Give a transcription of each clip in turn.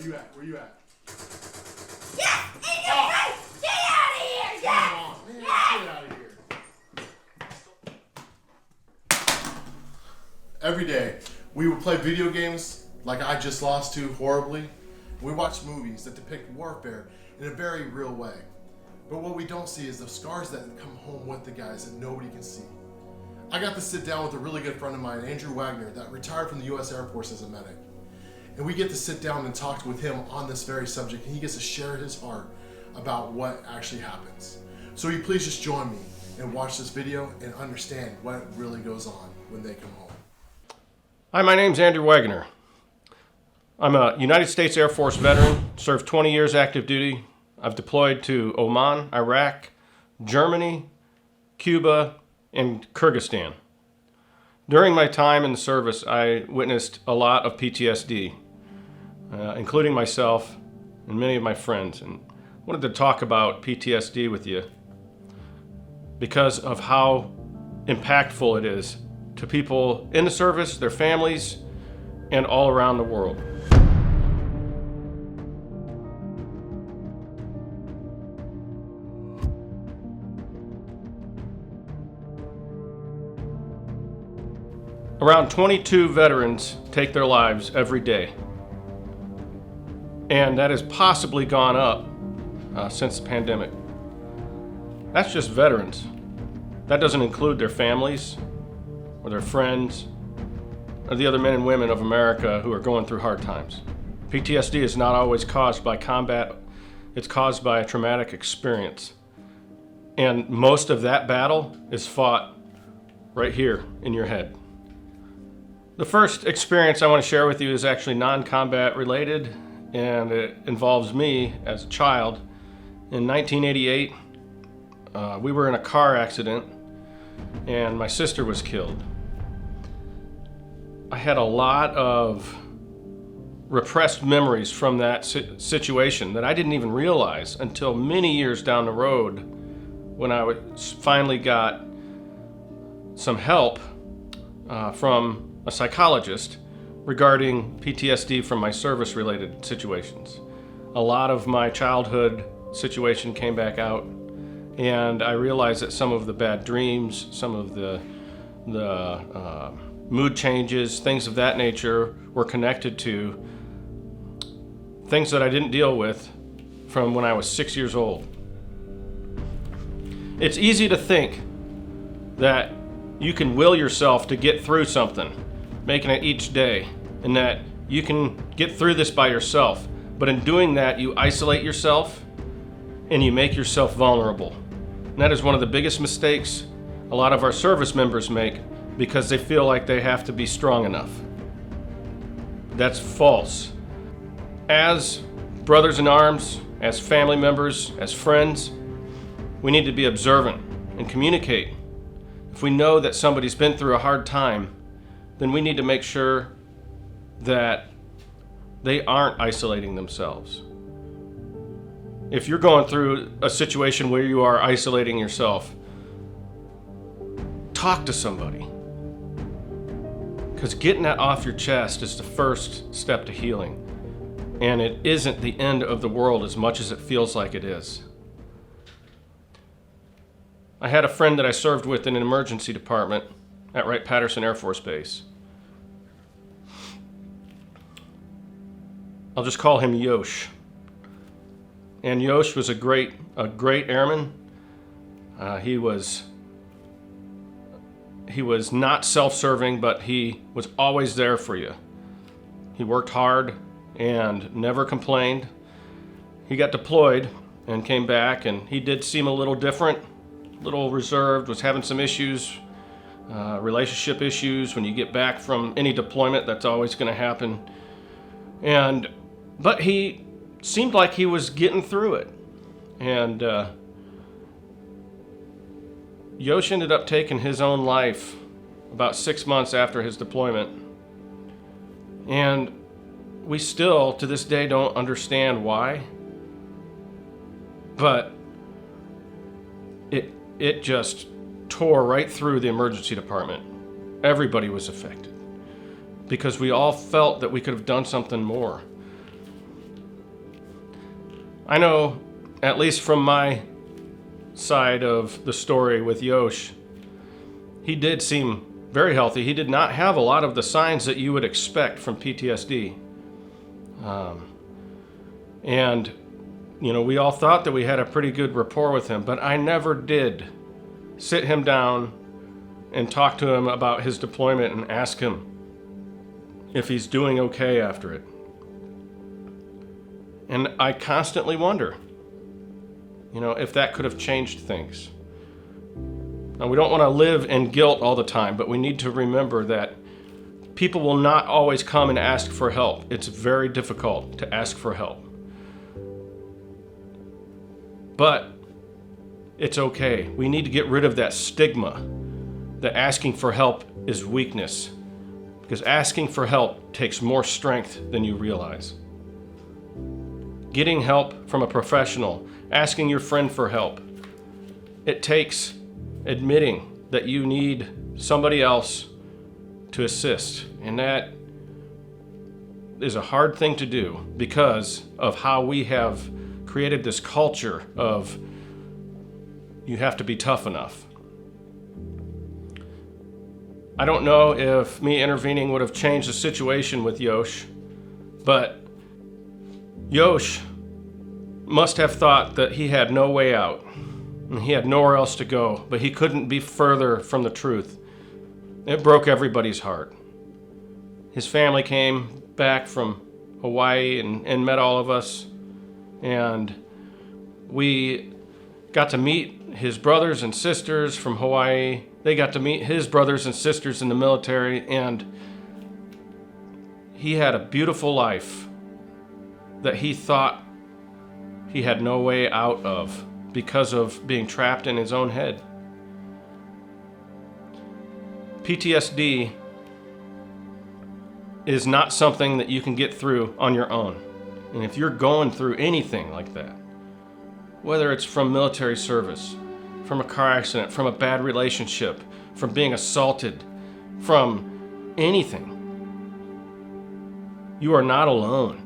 you at? Where you at? Yes! In your face! Get out of here! Yes! Come on, man. Yes! Get out of here. Every day, we would play video games like I Just Lost to horribly. We watch movies that depict warfare in a very real way. But what we don't see is the scars that come home with the guys that nobody can see. I got to sit down with a really good friend of mine, Andrew Wagner, that retired from the U.S. Air Force as a medic. And we get to sit down and talk with him on this very subject, and he gets to share his heart about what actually happens. So will you please just join me and watch this video and understand what really goes on when they come home. Hi, my name's Andrew Wagner. I'm a United States Air Force veteran, served 20 years active duty. I've deployed to Oman, Iraq, Germany, Cuba, and Kyrgyzstan. During my time in the service, I witnessed a lot of PTSD, including myself and many of my friends, and wanted to talk about PTSD with you because of how impactful it is to people in the service, their families, and all around the world. Around 22 veterans take their lives every day, and that has possibly gone up since the pandemic. That's just veterans. That doesn't include their families or their friends or the other men and women of America who are going through hard times. PTSD is not always caused by combat, it's caused by a traumatic experience. And most of that battle is fought right here in your head. The first experience I want to share with you is actually non-combat related, and it involves me as a child. In 1988, we were in a car accident and my sister was killed. I had a lot of repressed memories from that situation that I didn't even realize until many years down the road when I finally got some help from a psychologist regarding PTSD from my service-related situations. A lot of my childhood situation came back out, and I realized that some of the bad dreams, some of the mood changes, things of that nature were connected to things that I didn't deal with from when I was 6 years old. It's easy to think that you can will yourself to get through something, making it each day, and that you can get through this by yourself. But in doing that, you isolate yourself and you make yourself vulnerable. And that is one of the biggest mistakes a lot of our service members make because they feel like they have to be strong enough. That's false. As brothers in arms, as family members, as friends, we need to be observant and communicate. If we know that somebody's been through a hard time, then we need to make sure that they aren't isolating themselves. If you're going through a situation where you are isolating yourself, talk to somebody. Because getting that off your chest is the first step to healing. And it isn't the end of the world as much as it feels like it is. I had a friend that I served with in an emergency department at Wright-Patterson Air Force Base. I'll just call him Yosh. And Yosh was a great airman. He was not self-serving, but he was always there for you. He worked hard and never complained. He got deployed and came back, and he did seem a little different, a little reserved, was having some issues, relationship issues. When you get back from any deployment, that's always going to happen. But he seemed like he was getting through it. And Yosh ended up taking his own life about 6 months after his deployment. And we still, to this day, don't understand why. But it just tore right through the emergency department. Everybody was affected because we all felt that we could have done something more. I know, at least from my side of the story with Yosh, he did seem very healthy. He did not have a lot of the signs that you would expect from PTSD. And, we all thought that we had a pretty good rapport with him, but I never did sit him down and talk to him about his deployment and ask him if he's doing okay after it. And I constantly wonder, if that could have changed things. Now, we don't want to live in guilt all the time, but we need to remember that people will not always come and ask for help. It's very difficult to ask for help. But it's okay. We need to get rid of that stigma that asking for help is weakness, because asking for help takes more strength than you realize. Getting help from a professional, asking your friend for help, it takes admitting that you need somebody else to assist. And that is a hard thing to do because of how we have created this culture of you have to be tough enough. I don't know if me intervening would have changed the situation with Yosh, but Yosh must have thought that he had no way out and he had nowhere else to go, but he couldn't be further from the truth. It broke everybody's heart. His family came back from Hawaii and met all of us, and we got to meet his brothers and sisters from Hawaii. They got to meet his brothers and sisters in the military, and he had a beautiful life that he thought he had no way out of because of being trapped in his own head. PTSD is not something that you can get through on your own. And if you're going through anything like that, whether it's from military service, from a car accident, from a bad relationship, from being assaulted, from anything, you are not alone.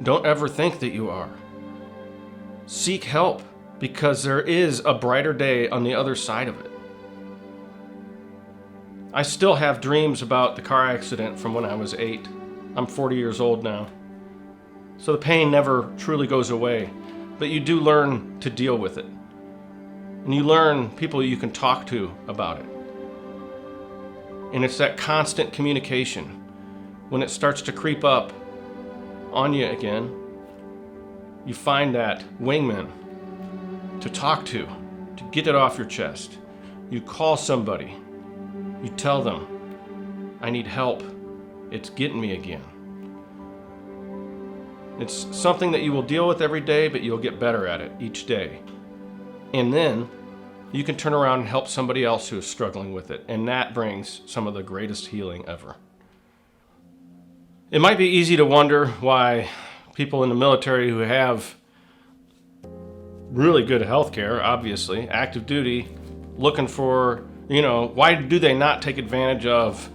Don't ever think that you are. Seek help, because there is a brighter day on the other side of it. I still have dreams about the car accident from when I was 8. I'm 40 years old now. So the pain never truly goes away, but you do learn to deal with it. And you learn people you can talk to about it. And it's that constant communication. When it starts to creep up on you again, you find that wingman to talk to get it off your chest. You call somebody. You tell them, I need help. It's getting me again. It's something that you will deal with every day, but you'll get better at it each day. And then you can turn around and help somebody else who is struggling with it. And that brings some of the greatest healing ever. It might be easy to wonder why people in the military who have really good health care, obviously, active duty, looking for, why do they not take advantage of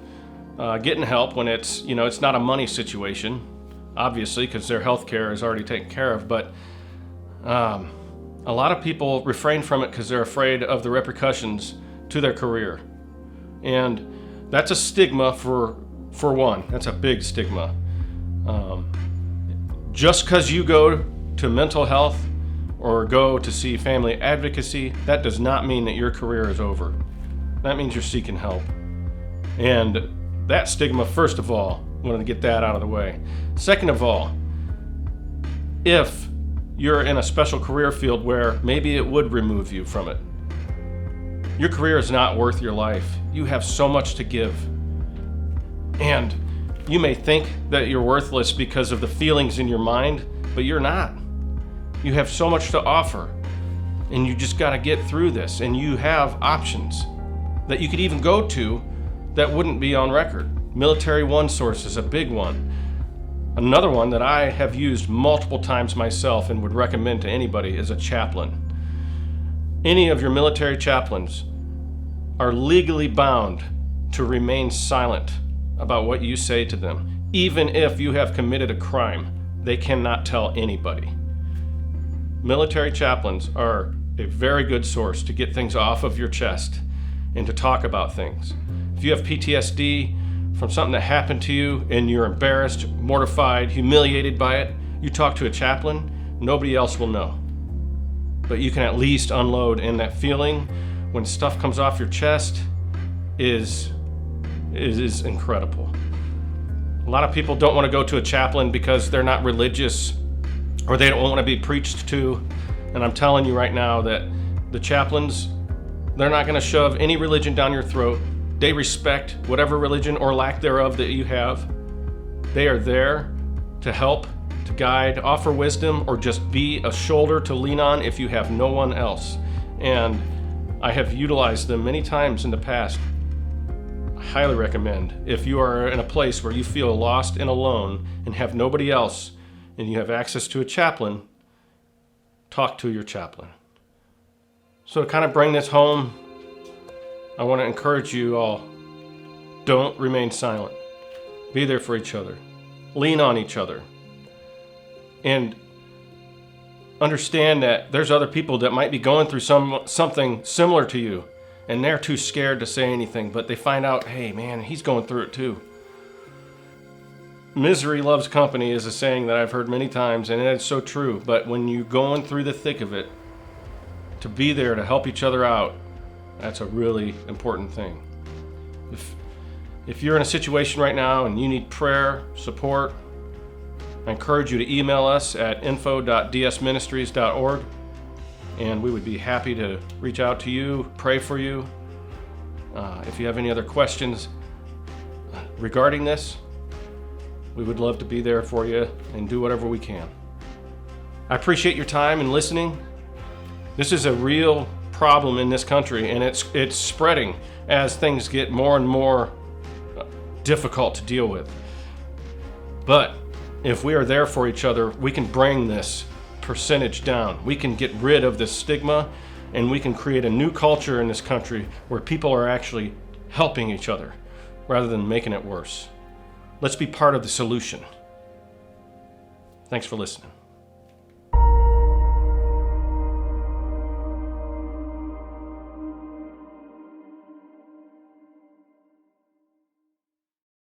getting help when it's not a money situation, obviously, because their health care is already taken care of. But a lot of people refrain from it because they're afraid of the repercussions to their career. And that's a stigma for one. That's a big stigma. Just because you go to mental health or go to see family advocacy, that does not mean that your career is over. That means you're seeking help. And that stigma, first of all, wanted to get that out of the way. Second of all, if you're in a special career field where maybe it would remove you from it, your career is not worth your life. You have so much to give. And you may think that you're worthless because of the feelings in your mind, but you're not. You have so much to offer, and you just got to get through this. And you have options that you could even go to that wouldn't be on record. Military OneSource is a big one. Another one that I have used multiple times myself and would recommend to anybody is a chaplain. Any of your military chaplains are legally bound to remain silent about what you say to them. Even if you have committed a crime, they cannot tell anybody. military chaplains are a very good source to get things off of your chest and to talk about things. If you have PTSD from something that happened to you and you're embarrassed, mortified, humiliated by it, you talk to a chaplain, nobody else will know. But you can at least unload, and that feeling when stuff comes off your chest is incredible. A lot of people don't want to go to a chaplain because they're not religious or they don't want to be preached to. And I'm telling you right now that the chaplains, they're not going to shove any religion down your throat. They respect whatever religion or lack thereof that you have. They are there to help, to guide, offer wisdom, or just be a shoulder to lean on if you have no one else. And I have utilized them many times in the past. I highly recommend, if you are in a place where you feel lost and alone and have nobody else and you have access to a chaplain, talk to your chaplain. So to kind of bring this home, I want to encourage you all, don't remain silent. Be there for each other. Lean on each other. And understand that there's other people that might be going through something similar to you, and they're too scared to say anything, but they find out, hey man, he's going through it too. Misery loves company is a saying that I've heard many times, and it's so true. But when you're going through the thick of it, to be there to help each other out, that's a really important thing. If you're in a situation right now and you need prayer, support, I encourage you to email us at info.dsministries.org, and we would be happy to reach out to you, pray for you. If you have any other questions regarding this, we would love to be there for you and do whatever we can. I appreciate your time and listening. This is a real problem in this country, and it's spreading as things get more and more difficult to deal with. But if we are there for each other, we can bring this percentage down. We can get rid of this stigma, and we can create a new culture in this country where people are actually helping each other rather than making it worse. Let's be part of the solution. Thanks for listening.